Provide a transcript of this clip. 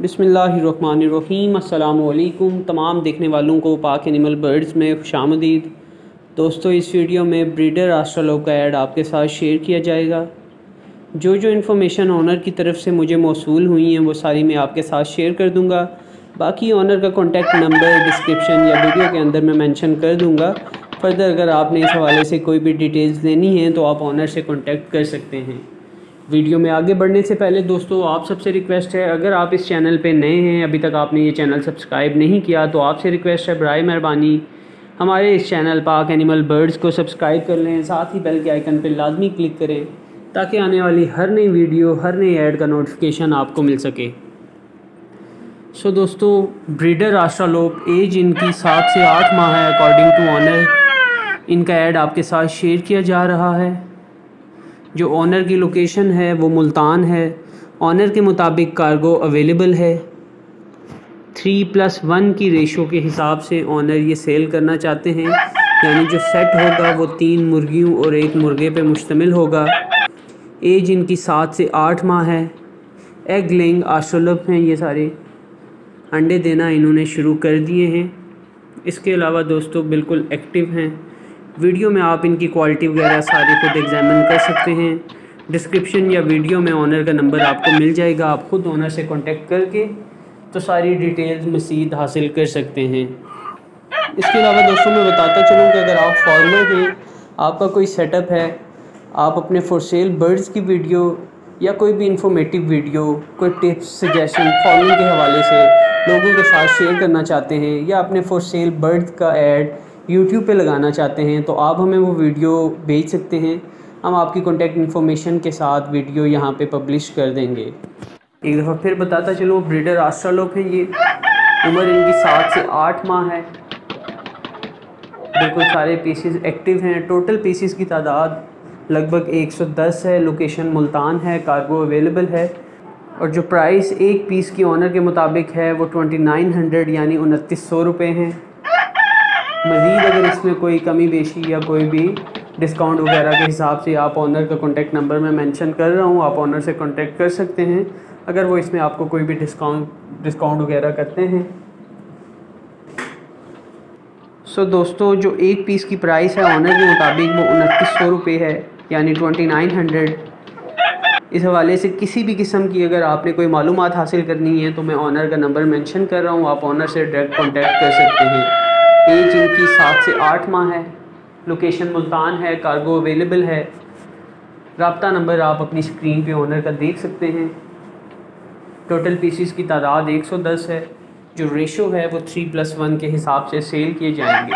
बिस्मिल्लाहिर्रहमानिर्रहीम। अस्सलामुअलैकुम तमाम देखने वालों को पाक एनिमल बर्ड्स में खुशामदीद। दोस्तों, इस वीडियो में ब्रीडर आस्ट्रालोप का ऐड आपके साथ शेयर किया जाएगा। जो इन्फॉर्मेशन ऑनर की तरफ से मुझे मौसूल हुई हैं वो सारी मैं आपके साथ शेयर कर दूंगा। बाकी ऑनर का कॉन्टैक्ट नंबर डिस्क्रिप्शन या वीडियो के अंदर मैं मेंशन कर दूंगा। फर्दर अगर आपने इस हवाले से कोई भी डिटेल्स लेनी है तो आप ऑनर से कॉन्टैक्ट कर सकते हैं। वीडियो में आगे बढ़ने से पहले दोस्तों आप सबसे रिक्वेस्ट है, अगर आप इस चैनल पे नए हैं, अभी तक आपने ये चैनल सब्सक्राइब नहीं किया तो आपसे रिक्वेस्ट है बराए मेहरबानी हमारे इस चैनल पाक एनिमल बर्ड्स को सब्सक्राइब कर लें। साथ ही बेल के आइकन पर लाजमी क्लिक करें ताकि आने वाली हर नई वीडियो, हर नई ऐड का नोटिफिकेशन आपको मिल सके। सो दोस्तों, ब्रीडर आस्ट्रालोप, एज इनकी 7 से 8 माह है अकॉर्डिंग टू ऑनर। इनका ऐड आपके साथ शेयर किया जा रहा है। जो ऑनर की लोकेशन है वो मुल्तान है। ऑनर के मुताबिक कार्गो अवेलेबल है। 3+1 की रेशो के हिसाब से ऑनर ये सेल करना चाहते हैं, यानी जो सेट होगा वो 3 मुर्गियों और 1 मुर्गे पे मुश्तमिल होगा। एज इनकी 7 से 8 माह है। एग लेइंग आस्ट्रालोप हैं ये सारे। अंडे देना इन्होंने शुरू कर दिए हैं। इसके अलावा दोस्तों बिल्कुल एक्टिव हैं। वीडियो में आप इनकी क्वालिटी वगैरह सारी खुद एग्जामिन कर सकते हैं। डिस्क्रिप्शन या वीडियो में ऑनर का नंबर आपको मिल जाएगा। आप खुद ऑनर से कांटेक्ट करके तो सारी डिटेल्स मज़ीद हासिल कर सकते हैं। इसके अलावा दोस्तों मैं बताता चलूँ कि अगर आप फार्मर हैं, आपका कोई सेटअप है, आप अपने फॉर सेल बर्ड्स की वीडियो या कोई भी इंफॉर्मेटिव वीडियो, कोई टिप्स सजेशन फार्मिंग के हवाले से लोगों के साथ शेयर करना चाहते हैं, या अपने फॉर सेल बर्ड्स का ऐड यूट्यूब पे लगाना चाहते हैं तो आप हमें वो वीडियो भेज सकते हैं। हम आपकी कॉन्टैक्ट इन्फॉर्मेशन के साथ वीडियो यहाँ पे पब्लिश कर देंगे। एक दफ़ा फिर बताता चलो, ब्रीडर आस्ट्रालोप है ये। उम्र इनकी 7 से 8 माह है। बिल्कुल सारे पीसीज एक्टिव हैं। टोटल पीसीज की तादाद लगभग 110 है। लोकेशन मुल्तान है। कार्गो अवेलेबल है। और जो प्राइस एक पीस की ऑनर के मुताबिक है वो 2900 यानी 2900 रुपये हैं। मज़ीद अगर इसमें कोई कमी बेशी या कोई भी डिस्काउंट वगैरह के हिसाब से आप ऑनर का कॉन्टैक्ट नंबर मैं मेंशन कर रहा हूँ, आप ऑनर से कॉन्टैक्ट कर सकते हैं अगर वो इसमें आपको कोई भी डिस्काउंट वगैरह करते हैं। सो दोस्तों, जो एक पीस की प्राइस है ऑनर के मुताबिक वो 2900 रुपये है यानी 2900। इस हवाले से किसी भी किस्म की अगर आपने कोई मालूमात हासिल करनी है तो मैं ऑनर का नंबर मेंशन कर रहा हूँ, आप ऑनर से डायरेक्ट कॉन्टैक्ट कर सकते हैं। एज इनकी 7 से 8 माह है। लोकेशन मुल्तान है। कार्गो अवेलेबल है। रब्ता नंबर आप अपनी स्क्रीन पे ऑनर का देख सकते हैं। टोटल पीसीस की तादाद 110 है। जो रेशो है वो 3+1 के हिसाब से सेल किए जाएंगे।